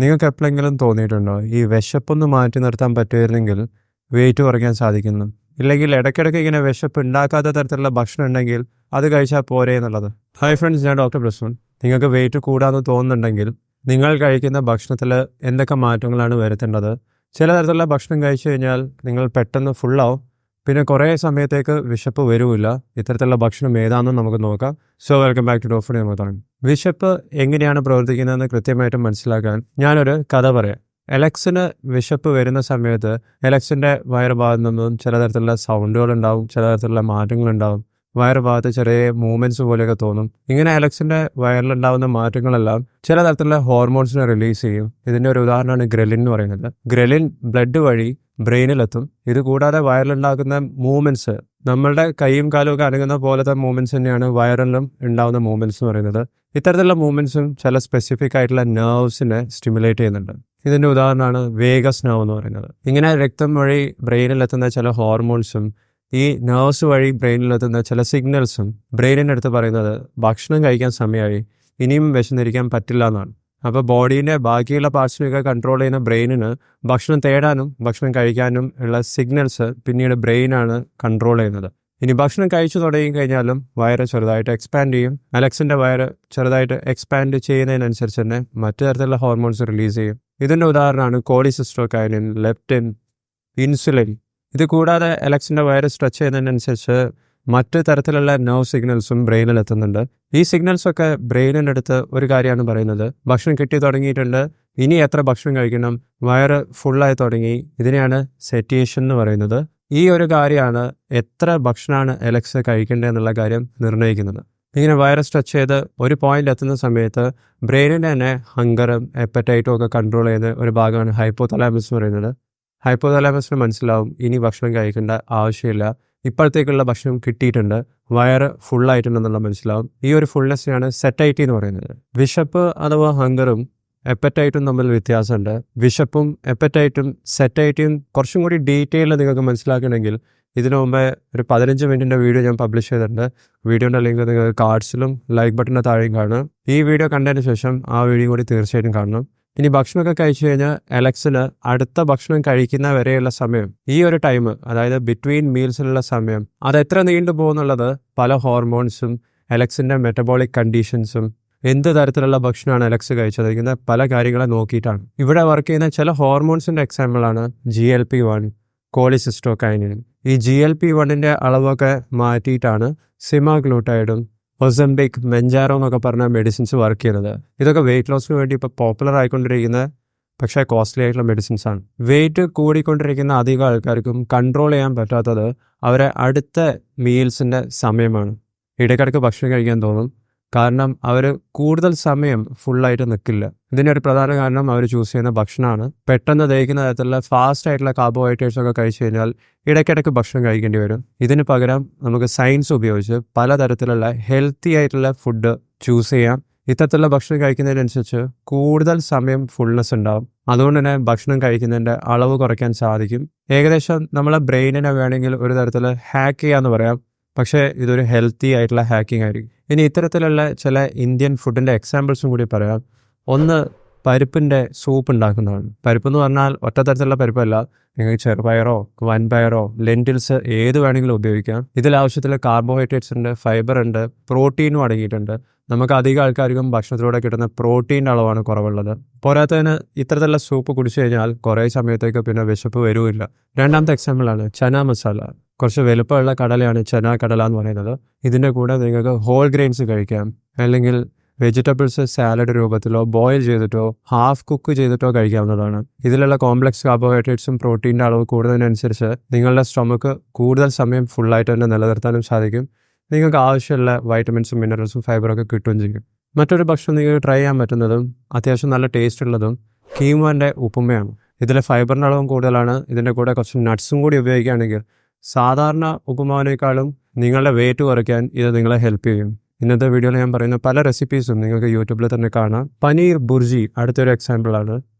നിങ്ങൾക്ക് എപ്പോഴെങ്കിലും തോന്നിയിട്ടുണ്ടോ ഈ വിശപ്പൊന്ന് മാറ്റി നിർത്താൻ പറ്റുമായിരുന്നെങ്കിൽ വെയിറ്റ് കുറയ്ക്കാൻ സാധിക്കുന്നു, ഇല്ലെങ്കിൽ ഇടയ്ക്കിടയ്ക്ക് ഇങ്ങനെ വിശപ്പ് ഉണ്ടാക്കാത്ത തരത്തിലുള്ള ഭക്ഷണം ഉണ്ടെങ്കിൽ അത് കഴിച്ചാൽ പോരെ എന്നുള്ളത്? ഹായ് ഫ്രണ്ട്സ്, ഞാൻ ഡോക്ടർ പ്രസൂൺ. നിങ്ങൾക്ക് വെയിറ്റ് കൂടാന്ന് തോന്നുന്നുണ്ടെങ്കിൽ നിങ്ങൾ കഴിക്കുന്ന ഭക്ഷണത്തിൽ എന്തൊക്കെ മാറ്റങ്ങളാണ് വരുത്തേണ്ടത്? ചില തരത്തിലുള്ള ഭക്ഷണം കഴിച്ചു കഴിഞ്ഞാൽ നിങ്ങൾ പെട്ടെന്ന് ഫുള്ളാവും, പിന്നെ കുറേ സമയത്തേക്ക് വിശപ്പ് വരുമില്ല. ഇത്തരത്തിലുള്ള ഭക്ഷണം ഏതാണെന്ന് നമുക്ക് നോക്കാം. So welcome back to doctor തുടങ്ങും. വിശപ്പ് എങ്ങനെയാണ് പ്രവർത്തിക്കുന്നതെന്ന് കൃത്യമായിട്ട് മനസ്സിലാക്കാൻ ഞാനൊരു കഥ പറയാം. എലക്സിന് വിശപ്പ് വരുന്ന സമയത്ത് എലക്സിൻ്റെ വയറുഭാഗത്തു നിന്നും ചില തരത്തിലുള്ള സൗണ്ടുകൾ ഉണ്ടാവും, ചില തരത്തിലുള്ള മാറ്റങ്ങളുണ്ടാവും. വയറുഭാഗത്ത് ചെറിയ മൂവ്മെൻറ്റ്സ് പോലെയൊക്കെ തോന്നും. ഇങ്ങനെ എലക്സിൻ്റെ വയറിലുണ്ടാകുന്ന മാറ്റങ്ങളെല്ലാം ചില തരത്തിലുള്ള ഹോർമോൺസിനെ റിലീസ് ചെയ്യും. ഇതിൻ്റെ ഒരു ഉദാഹരണമാണ് ഗ്രലിൻ എന്ന് പറയുന്നത്. ഗ്രലിൻ ബ്ലഡ് വഴി ബ്രെയിനിലെത്തും. ഇത് കൂടാതെ വയറിലുണ്ടാക്കുന്ന മൂവ്മെൻറ്റ്സ്, നമ്മളുടെ കൈയും കാലും ഒക്കെ അനങ്ങുന്ന പോലത്തെ മൂവ്മെൻറ്റ്സ് തന്നെയാണ് വയറിലും ഉണ്ടാകുന്ന മൂവ്മെൻറ്റ്സ് എന്ന് പറയുന്നത്. ഇത്തരത്തിലുള്ള മൂവ്മെൻറ്റ്സും ചില സ്പെസിഫിക് ആയിട്ടുള്ള നെർവ്സിനെ സ്റ്റിമുലേറ്റ് ചെയ്യുന്നുണ്ട്. ഇതിൻ്റെ ഉദാഹരണമാണ് വേഗസ് നെർവ് എന്ന് പറയുന്നത്. ഇങ്ങനെ രക്തം വഴി ബ്രെയിനിലെത്തുന്ന ചില ഹോർമോൺസും ഈ നെർവ്സ് വഴി ബ്രെയിനിലെത്തുന്ന ചില സിഗ്നൽസും ബ്രെയിനിൻ്റെ അടുത്ത് പറയുന്നത് ഭക്ഷണം കഴിക്കാൻ സമയമായി, ഇനിയും വിശന്നിരിക്കാൻ പറ്റില്ല എന്നാണ്. അപ്പോൾ ബോഡീൻ്റെ ബാക്കിയുള്ള പാർട്സിനെയൊക്കെ കൺട്രോൾ ചെയ്യുന്ന ബ്രെയിനിന് ഭക്ഷണം തേടാനും ഭക്ഷണം കഴിക്കാനും ഉള്ള സിഗ്നൽസ് പിന്നീട് ബ്രെയിനാണ് കൺട്രോൾ ചെയ്യുന്നത്. ഇനി ഭക്ഷണം കഴിച്ചു തുടങ്ങി കഴിഞ്ഞാലും വയറ് ചെറുതായിട്ട് എക്സ്പാൻഡ് ചെയ്യും. അലക്സിൻ്റെ വയറ് ചെറുതായിട്ട് എക്സ്പാൻഡ് ചെയ്യുന്നതിനനുസരിച്ച് തന്നെ മറ്റു തരത്തിലുള്ള ഹോർമോൺസ് റിലീസ് ചെയ്യും. ഇതിൻ്റെ ഉദാഹരണമാണ് കോളിസിസ്റ്റോകൈനിൻ, ലെപ്റ്റിൻ, ഇൻസുലിൻ. ഇത് കൂടാതെ അലക്സിൻ്റെ വയറ് സ്ട്രെച്ച് ചെയ്യുന്നതിനനുസരിച്ച് മറ്റു തരത്തിലുള്ള നെർവ് സിഗ്നൽസും ബ്രെയിനിൽ എത്തുന്നുണ്ട്. ഈ സിഗ്നൽസൊക്കെ ബ്രെയിനിൻ്റെ അടുത്ത് ഒരു കാര്യമാണ് പറയുന്നത്, ഭക്ഷണം കിട്ടി തുടങ്ങിയിട്ടുണ്ട്, ഇനി എത്ര ഭക്ഷണം കഴിക്കണം, വയറ് ഫുള്ളായി തുടങ്ങി. ഇതിനെയാണ് സെറ്റിയേഷൻ എന്ന് പറയുന്നത്. ഈ ഒരു കാര്യമാണ് എത്ര ഭക്ഷണമാണ് എലക്സ് കഴിക്കേണ്ടത് എന്നുള്ള കാര്യം നിർണ്ണയിക്കുന്നത്. ഇങ്ങനെ വയറ് സ്ട്രെച്ച് ചെയ്ത് ഒരു പോയിന്റ് എത്തുന്ന സമയത്ത് ബ്രെയിനിൻ്റെ തന്നെ ഹങ്കറും എപ്പറ്റൈറ്റും ഒക്കെ കൺട്രോൾ ചെയ്യുന്ന ഒരു ഭാഗമാണ് ഹൈപ്പോതലാമസ് എന്ന് പറയുന്നത്. ഹൈപ്പോതലാമസിന് മനസ്സിലാവും ഇനി ഭക്ഷണം കഴിക്കേണ്ട ആവശ്യമില്ല, ഇപ്പോഴത്തേക്കുള്ള ഭക്ഷണം കിട്ടിയിട്ടുണ്ട്, വയറ് ഫുള്ളായിട്ടുണ്ടെന്നുള്ള മനസ്സിലാവും. ഈ ഒരു ഫുൾനെസ്സിനാണ് സെറ്റൈറ്റി എന്ന് പറയുന്നത്. വിശപ്പ് അഥവാ ഹങ്കറും എപ്പറ്റൈറ്റും തമ്മിൽ വ്യത്യാസമുണ്ട്. വിശപ്പും എപ്പറ്റൈറ്റും സെറ്റൈറ്റിയും കുറച്ചും കൂടി ഡീറ്റെയിലിൽ നിങ്ങൾക്ക് മനസ്സിലാക്കണമെങ്കിൽ ഇതിനു മുമ്പേ ഒരു 15 മിനിറ്റിൻ്റെ വീഡിയോ ഞാൻ പബ്ലിഷ് ചെയ്തിട്ടുണ്ട്. വീഡിയോൻ്റെ ലിങ്ക് നിങ്ങൾക്ക് കാർഡ്സിലും ലൈക്ക് ബട്ടൻ്റെ താഴെയും കാണാം. ഈ വീഡിയോ കണ്ടതിന് ശേഷം ആ വീഡിയോ കൂടി തീർച്ചയായിട്ടും കാണണം. ഇനി ഭക്ഷണമൊക്കെ കഴിച്ചു കഴിഞ്ഞാൽ അലക്സിന് അടുത്ത ഭക്ഷണം കഴിക്കുന്ന വരെയുള്ള സമയം, ഈ ഒരു ടൈം, അതായത് ബിറ്റ്വീൻ മീൽസിലുള്ള സമയം, അത് എത്ര നീണ്ടു പോകുന്നുള്ളത് പല ഹോർമോൺസും അലക്സിൻ്റെ മെറ്റബോളിക് കണ്ടീഷൻസും എന്ത് തരത്തിലുള്ള ഭക്ഷണമാണ് അലക്സ് കഴിച്ചതിരിക്കുന്ന പല കാര്യങ്ങളെ നോക്കിയിട്ടാണ്. ഇവിടെ വർക്ക് ചെയ്യുന്ന ചില ഹോർമോൺസിൻ്റെ എക്സാമ്പിളാണ് GLP-1, കോളിസിസ്റ്റോകൈനിൻ. ഈ GLP-1ൻ്റെ അളവൊക്കെ മാറ്റിയിട്ടാണ് സിമാഗ്ലൂട്ടൈഡും ഒസംബിക്, മെഞ്ചാറോ എന്നൊക്കെ പറഞ്ഞ മെഡിസിൻസ് വർക്ക് ചെയ്യുന്നത്. ഇതൊക്കെ വെയിറ്റ് ലോസിന് വേണ്ടി ഇപ്പോൾ പോപ്പുലർ ആയിക്കൊണ്ടിരിക്കുന്ന പക്ഷേ കോസ്റ്റ്ലി ആയിട്ടുള്ള മെഡിസിൻസ് ആണ്. വെയിറ്റ് കൂടിക്കൊണ്ടിരിക്കുന്ന അധികം ആൾക്കാർക്കും കൺട്രോൾ ചെയ്യാൻ പറ്റാത്തത് അവരെ അടുത്ത മീൽസിൻ്റെ സമയമാണ്. ഇടയ്ക്കിടയ്ക്ക് ഭക്ഷണം കഴിക്കാൻ തോന്നും, കാരണം അവർ കൂടുതൽ സമയം ഫുള്ളായിട്ട് നിൽക്കില്ല. ഇതിൻ്റെ ഒരു പ്രധാന കാരണം അവർ ചൂസ് ചെയ്യുന്ന ഭക്ഷണമാണ്. പെട്ടെന്ന് ദഹിക്കുന്ന തരത്തിലുള്ള ഫാസ്റ്റ് ആയിട്ടുള്ള കാർബോഹൈഡ്രേറ്റ്സ് ഒക്കെ കഴിച്ചു കഴിഞ്ഞാൽ ഇടയ്ക്കിടയ്ക്ക് ഭക്ഷണം കഴിക്കേണ്ടി വരും. ഇതിന് പകരം നമുക്ക് സയൻസ് ഉപയോഗിച്ച് പലതരത്തിലുള്ള ഹെൽത്തി ആയിട്ടുള്ള ഫുഡ് ചൂസ് ചെയ്യാം. ഇത്തരത്തിലുള്ള ഭക്ഷണം കഴിക്കുന്നതിനനുസരിച്ച് കൂടുതൽ സമയം ഫുൾനെസ് ഉണ്ടാവും. അതുകൊണ്ട് തന്നെ ഭക്ഷണം കഴിക്കുന്നതിൻ്റെ അളവ് കുറയ്ക്കാൻ സാധിക്കും. ഏകദേശം നമ്മളെ ബ്രെയിനിനെ വേണമെങ്കിൽ ഒരു തരത്തിൽ ഹാക്ക് ചെയ്യാമെന്ന് പറയാം, പക്ഷേ ഇതൊരു ഹെൽത്തി ആയിട്ടുള്ള ഹാക്കിംഗ് ആയിരിക്കും. ഇനി ഇത്തരത്തിലുള്ള ചില ഇന്ത്യൻ ഫുഡിൻ്റെ എക്സാമ്പിൾസും കൂടി പറയാം. ഒന്ന്, പരിപ്പിൻ്റെ സൂപ്പ് ഉണ്ടാക്കുന്നതാണ്. പരിപ്പ് എന്ന് പറഞ്ഞാൽ ഒറ്റ തരത്തിലുള്ള പരിപ്പല്ല, നിങ്ങൾക്ക് ചെറുപയറോ വൻപയറോ ലെൻറ്റിൽസ് ഏത് വേണമെങ്കിലും ഉപയോഗിക്കാം. ഇതിൽ ആവശ്യത്തിൽ കാർബോഹൈഡ്രേറ്റ്സ് ഉണ്ട്, ഫൈബർ ഉണ്ട്, പ്രോട്ടീനും അടങ്ങിയിട്ടുണ്ട്. നമുക്ക് അധികം ആൾക്കാർക്കും ഭക്ഷണത്തിലൂടെ കിട്ടുന്ന പ്രോട്ടീൻ്റെ അളവാണ് കുറവുള്ളത്. പോരാത്തതിന് ഇത്തരത്തിലുള്ള സൂപ്പ് കുടിച്ചു കഴിഞ്ഞാൽ കുറേ സമയത്തേക്ക് പിന്നെ വിശപ്പ് വരുമില്ല. രണ്ടാമത്തെ എക്സാമ്പിളാണ് ചന മസാല. കുറച്ച് വലുപ്പമുള്ള കടലയാണ് ചന കടല എന്ന് പറയുന്നത്. ഇതിൻ്റെ കൂടെ നിങ്ങൾക്ക് ഹോൾ ഗ്രെയിൻസ് കഴിക്കാം, അല്ലെങ്കിൽ വെജിറ്റബിൾസ് സാലഡ് രൂപത്തിലോ ബോയിൽ ചെയ്തിട്ടോ ഹാഫ് കുക്ക് ചെയ്തിട്ടോ കഴിക്കാവുന്നതാണ്. ഇതിലുള്ള കോംപ്ലക്സ് കാർബോഹൈഡ്രേറ്റ്സും പ്രോട്ടീൻ്റെ അളവ് കൂടുന്നതിനനുസരിച്ച് നിങ്ങളുടെ സ്റ്റൊമക്ക് കൂടുതൽ സമയം ഫുള്ളായിട്ട് തന്നെ നിലനിർത്താനും സാധിക്കും. നിങ്ങൾക്ക് ആവശ്യമുള്ള വൈറ്റമിൻസും മിനറൽസും ഫൈബറൊക്കെ കിട്ടുകയും ചെയ്യും. മറ്റൊരു ഭക്ഷണം നിങ്ങൾക്ക് ട്രൈ ചെയ്യാൻ പറ്റുന്നതും അത്യാവശ്യം നല്ല ടേസ്റ്റ് ഉള്ളതും കീമോൻ്റെ ഉപ്പുമയാണ്. ഇതിലെ ഫൈബറിൻ്റെ അളവും കൂടുതലാണ്. ഇതിൻ്റെ കൂടെ കുറച്ച് നട്ട്സും കൂടി ഉപയോഗിക്കുകയാണെങ്കിൽ സാധാരണ ഉപ്പുമാവിനേക്കാളും നിങ്ങളുടെ വെയിറ്റ് കുറയ്ക്കാൻ ഇത് നിങ്ങളെ ഹെൽപ്പ് ചെയ്യും. ഇന്നത്തെ വീഡിയോയിൽ ഞാൻ പറയുന്ന പല റെസിപ്പീസും നിങ്ങൾക്ക് യൂട്യൂബിൽ തന്നെ കാണാം. പനീർ ബുർജി അടുത്തൊരു എക്സാമ്പിളാണ്.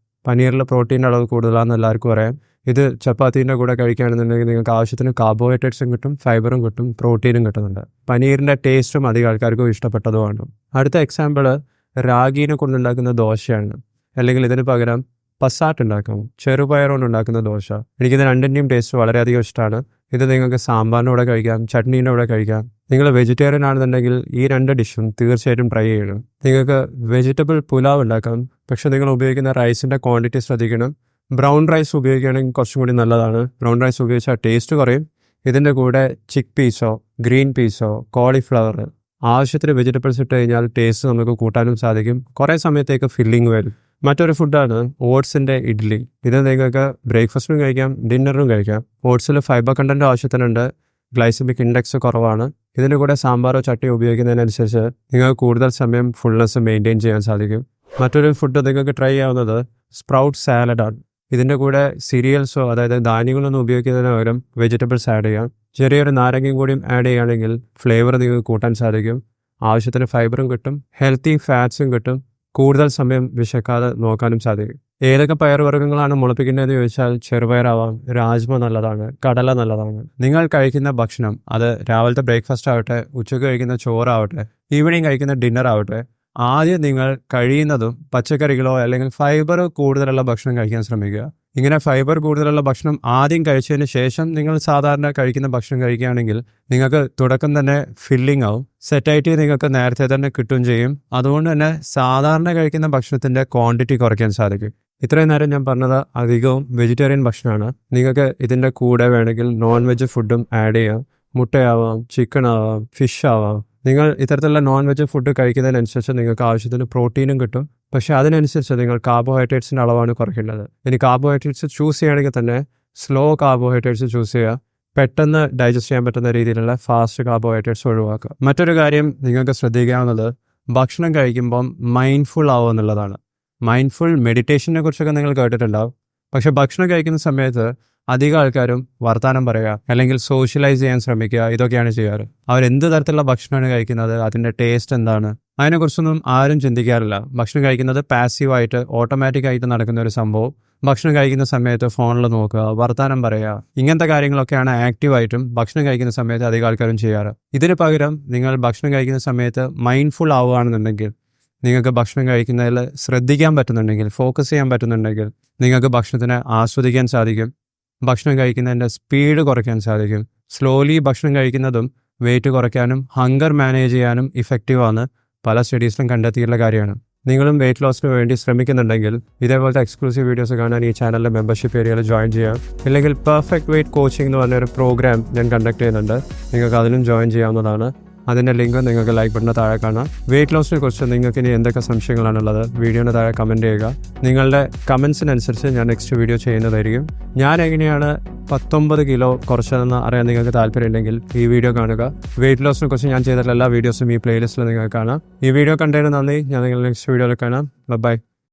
പനീറിൽ പ്രോട്ടീൻ്റെ അളവ് കൂടുതലാണെന്ന് എല്ലാവർക്കും അറിയാം. ഇത് ചപ്പാത്തീൻ്റെ കൂടെ കഴിക്കുകയാണെന്നുണ്ടെങ്കിൽ നിങ്ങൾക്ക് ആവശ്യത്തിന് കാർബോഹൈഡ്രേറ്റ്സും കിട്ടും, ഫൈബറും കിട്ടും, പ്രോട്ടീനും കിട്ടുന്നുണ്ട്. പനീറിൻ്റെ ടേസ്റ്റും അധികം ആൾക്കാർക്കും ഇഷ്ടപ്പെട്ടതുമാണ്. അടുത്ത എക്സാമ്പിൾ റാഗീനെ കൊണ്ടുണ്ടാക്കുന്ന ദോശയാണ്. അല്ലെങ്കിൽ ഇതിന് പകരം പസാട്ട് ഉണ്ടാക്കാം, ചെറുപയർ കൊണ്ട് ഉണ്ടാക്കുന്ന ദോശ. എനിക്കിത് രണ്ടിൻ്റെയും ടേസ്റ്റ് വളരെയധികം ഇഷ്ടമാണ്. ഇത് നിങ്ങൾക്ക് സാമ്പാറിൻ്റെ കൂടെ കഴിക്കാം, ചട്നീൻ്റെ കൂടെ കഴിക്കാം. നിങ്ങൾ വെജിറ്റേറിയൻ ആണെന്നുണ്ടെങ്കിൽ ഈ 2 ഡിഷും തീർച്ചയായിട്ടും ട്രൈ ചെയ്യണം. നിങ്ങൾക്ക് വെജിറ്റബിൾ പുലാവ് ഉണ്ടാക്കാം, പക്ഷെ നിങ്ങൾ ഉപയോഗിക്കുന്ന റൈസിൻ്റെ ക്വാണ്ടിറ്റി ശ്രദ്ധിക്കണം. ബ്രൗൺ റൈസ് ഉപയോഗിക്കുകയാണെങ്കിൽ കുറച്ചും കൂടി നല്ലതാണ്. ബ്രൗൺ റൈസ് ഉപയോഗിച്ചാൽ ടേസ്റ്റ് കുറയും. ഇതിൻ്റെ കൂടെ ചിക്ക് പീസോ ഗ്രീൻ പീസോ കോളിഫ്ലവർ ആവശ്യത്തിന് വെജിറ്റബിൾസ് ഇട്ട് കഴിഞ്ഞാൽ ടേസ്റ്റ് നമുക്ക് കൂട്ടാനും സാധിക്കും. കുറേ സമയത്തേക്ക് ഫില്ലിങ് വരും. മറ്റൊരു ഫുഡാണ് ഓട്സിൻ്റെ ഇഡ്ഡലി. ഇത് നിങ്ങൾക്ക് ബ്രേക്ക്ഫാസ്റ്റിനും കഴിക്കാം, ഡിന്നറിനും കഴിക്കാം. ഓട്സിൽ ഫൈബർ കണ്ടൻറ്റ് ആവശ്യത്തിനുണ്ട്, ഗ്ലൈസമിക് ഇൻഡെക്സ് കുറവാണ്. ഇതിൻ്റെ കൂടെ സാമ്പാറോ ചട്നിയോ ഉപയോഗിക്കുന്നതിനനുസരിച്ച് നിങ്ങൾക്ക് കൂടുതൽ സമയം ഫുൾനെസ് മെയിൻറ്റെയിൻ ചെയ്യാൻ സാധിക്കും. മറ്റൊരു ഫുഡ് നിങ്ങൾക്ക് ട്രൈ ചെയ്യാവുന്നത് സ്പ്രൗട്ട് സാലഡാണ്. ഇതിൻ്റെ കൂടെ സീരിയൽസോ അതായത് ധാന്യങ്ങളൊന്നും ഉപയോഗിക്കുന്നതിന് പകരം വെജിറ്റബിൾസ് ആഡ് ചെയ്യാം. ചെറിയൊരു നാരങ്ങയും കൂടിയും ആഡ് ചെയ്യുകയാണെങ്കിൽ ഫ്ലേവർ നിങ്ങൾക്ക് കൂട്ടാൻ സാധിക്കും. ആവശ്യത്തിന് ഫൈബറും കിട്ടും, ഹെൽത്തി ഫാറ്റ്സും കിട്ടും, കൂടുതൽ സമയം വിശക്കാതെ നോക്കാനും സാധിക്കും. ഏതൊക്കെ പയറുവർഗ്ഗങ്ങളാണ് മുളപ്പിക്കേണ്ടതെന്ന് ചോദിച്ചാൽ ചെറുപയറാവാം, രാജ്മ നല്ലതാണ്, കടല നല്ലതാണ്. നിങ്ങൾ കഴിക്കുന്ന ഭക്ഷണം അത് രാവിലത്തെ ബ്രേക്ക്ഫാസ്റ്റ് ആവട്ടെ, ഉച്ചയ്ക്ക് കഴിക്കുന്ന ചോറാവട്ടെ, ഈവനിങ് കഴിക്കുന്ന ഡിന്നർ ആവട്ടെ, ആദ്യം നിങ്ങൾ കഴിയുന്നതും പച്ചക്കറികളോ അല്ലെങ്കിൽ ഫൈബർ കൂടുതലുള്ള ഭക്ഷണം കഴിക്കാൻ ശ്രമിക്കുക. ഇങ്ങനെ ഫൈബർ കൂടുതലുള്ള ഭക്ഷണം ആദ്യം കഴിച്ചതിന് ശേഷം നിങ്ങൾ സാധാരണ കഴിക്കുന്ന ഭക്ഷണം കഴിക്കുകയാണെങ്കിൽ നിങ്ങൾക്ക് തുടക്കം തന്നെ ഫില്ലിംഗ് ആവും, സെറ്റായിട്ട് നിങ്ങൾക്ക് നേരത്തെ തന്നെ കിട്ടുകയും ചെയ്യും. അതുകൊണ്ട് തന്നെ സാധാരണ കഴിക്കുന്ന ഭക്ഷണത്തിൻ്റെ ക്വാണ്ടിറ്റി കുറയ്ക്കാൻ സാധിക്കും. ഇത്രയും നേരം ഞാൻ പറഞ്ഞത് അധികവും വെജിറ്റേറിയൻ ഭക്ഷണമാണ്. നിങ്ങൾക്ക് ഇതിൻ്റെ കൂടെ വേണമെങ്കിൽ നോൺ വെജ് ഫുഡും ആഡ് ചെയ്യാം. മുട്ടയാവാം, ചിക്കൻ ആവാം, ഫിഷ് ആവാം. നിങ്ങൾ ഇത്തരത്തിലുള്ള നോൺ വെജ് ഫുഡ് കഴിക്കുന്നതിനനുസരിച്ച് നിങ്ങൾക്ക് ആവശ്യത്തിന് പ്രോട്ടീനും കിട്ടും. പക്ഷേ അതിനനുസരിച്ച് നിങ്ങൾ കാർബോഹൈഡ്രേറ്റ്സിൻ്റെ അളവാണ് കുറയ്ക്കേണ്ടത്. ഇനി കാർബോഹൈഡ്രേറ്റ്സ് ചൂസ് ചെയ്യുകയാണെങ്കിൽ തന്നെ സ്ലോ കാർബോഹൈഡ്രേറ്റ്സ് ചൂസ് ചെയ്യുക. പെട്ടെന്ന് ഡൈജസ്റ്റ് ചെയ്യാൻ പറ്റുന്ന രീതിയിലുള്ള ഫാസ്റ്റ് കാർബോഹൈഡ്രേറ്റ്സ് ഒഴിവാക്കുക. മറ്റൊരു കാര്യം നിങ്ങൾക്ക് ശ്രദ്ധിക്കാവുന്നത് ഭക്ഷണം കഴിക്കുമ്പം മൈൻഡ്ഫുൾ ആവുക എന്നുള്ളതാണ്. മൈൻഡ്ഫുൾ മെഡിറ്റേഷനെ കുറിച്ചൊക്കെ നിങ്ങൾ കേട്ടിട്ടുണ്ടാവും. പക്ഷെ ഭക്ഷണം കഴിക്കുന്ന സമയത്ത് അധികം ആൾക്കാരും വർത്തമാനം പറയുക അല്ലെങ്കിൽ സോഷ്യലൈസ് ചെയ്യാൻ ശ്രമിക്കുക, ഇതൊക്കെയാണ് ചെയ്യാറ്. അവരെന്ത് തരത്തിലുള്ള ഭക്ഷണമാണ് കഴിക്കുന്നത്, അതിൻ്റെ ടേസ്റ്റ് എന്താണ്, അതിനെക്കുറിച്ചൊന്നും ആരും ചിന്തിക്കാറില്ല. ഭക്ഷണം കഴിക്കുന്നത് പാസീവായിട്ട് ഓട്ടോമാറ്റിക്കായിട്ട് നടക്കുന്ന ഒരു സംഭവം. ഭക്ഷണം കഴിക്കുന്ന സമയത്ത് ഫോണിൽ നോക്കുക, വർത്തമാനം പറയുക, ഇങ്ങനത്തെ കാര്യങ്ങളൊക്കെയാണ് ആക്റ്റീവായിട്ടും ഭക്ഷണം കഴിക്കുന്ന സമയത്ത് അധികം ആൾക്കാരും ചെയ്യാറ്. ഇതിന് പകരം നിങ്ങൾ ഭക്ഷണം കഴിക്കുന്ന സമയത്ത് മൈൻഡ്ഫുൾ ആവുകയാണെന്നുണ്ടെങ്കിൽ, നിങ്ങൾക്ക് ഭക്ഷണം കഴിക്കുന്നതിൽ ശ്രദ്ധിക്കാൻ പറ്റുന്നുണ്ടെങ്കിൽ, ഫോക്കസ് ചെയ്യാൻ പറ്റുന്നുണ്ടെങ്കിൽ നിങ്ങൾക്ക് ഭക്ഷണത്തിനെ ആസ്വദിക്കാൻ സാധിക്കും. ഭക്ഷണം കഴിക്കുന്നതിൻ്റെ സ്പീഡ് കുറയ്ക്കാൻ സാധിക്കും. സ്ലോലി ഭക്ഷണം കഴിക്കുന്നതും വെയിറ്റ് കുറയ്ക്കാനും ഹങ്കർ മാനേജ് ചെയ്യാനും ഇഫക്റ്റീവാണ്. പല സ്റ്റഡീസിലും കണ്ടെത്തിയിട്ടുള്ള കാര്യമാണ്. നിങ്ങളും വെയിറ്റ് ലോസിന് വേണ്ടി ശ്രമിക്കുന്നുണ്ടെങ്കിൽ ഇതേപോലത്തെ എക്സ്ക്ലൂസീവ് വീഡിയോസ് കാണാൻ ഈ ചാനലിലെ മെമ്പർഷിപ്പ് ഏരിയയിൽ ജോയിൻ ചെയ്യാം. ഇല്ലെങ്കിൽ പെർഫെക്റ്റ് വെയിറ്റ് കോച്ചിങ് എന്ന് പറഞ്ഞൊരു പ്രോഗ്രാം ഞാൻ കണ്ടക്ട് ചെയ്യുന്നുണ്ട്. നിങ്ങൾക്ക് അതിലും ജോയിൻ ചെയ്യാവുന്നതാണ്. അതിൻ്റെ ലിങ്ക് നിങ്ങൾക്ക് ലൈക്ക് ബട്ടണിന് താഴെ കാണാം. വെയിറ്റ് ലോസിനെ കുറിച്ച് നിങ്ങൾക്ക് ഇനി എന്തൊക്കെ സംശയങ്ങളാണുള്ളത് വീഡിയോന് താഴെ കമൻറ്റ് ചെയ്യുക. നിങ്ങളുടെ കമൻസിനനുസരിച്ച് ഞാൻ നെക്സ്റ്റ് വീഡിയോ ചെയ്യുന്നതായിരിക്കും. ഞാൻ എങ്ങനെയാണ് 19 കിലോ കുറച്ചതെന്ന് അറിയാൻ നിങ്ങൾക്ക് താല്പര്യമുണ്ടെങ്കിൽ ഈ വീഡിയോ കാണുക. വെയിറ്റ് ലോസിനെ കുറിച്ച് ഞാൻ ചെയ്തിട്ടുള്ള എല്ലാ വീഡിയോസും ഈ പ്ലേലിസ്റ്റിൽ നിങ്ങൾക്ക് കാണാം. ഈ വീഡിയോ കണ്ടതിന് നന്ദി. ഞാൻ നിങ്ങളുടെ നെക്സ്റ്റ് വീഡിയോയിൽ കാണാം. ബൈ.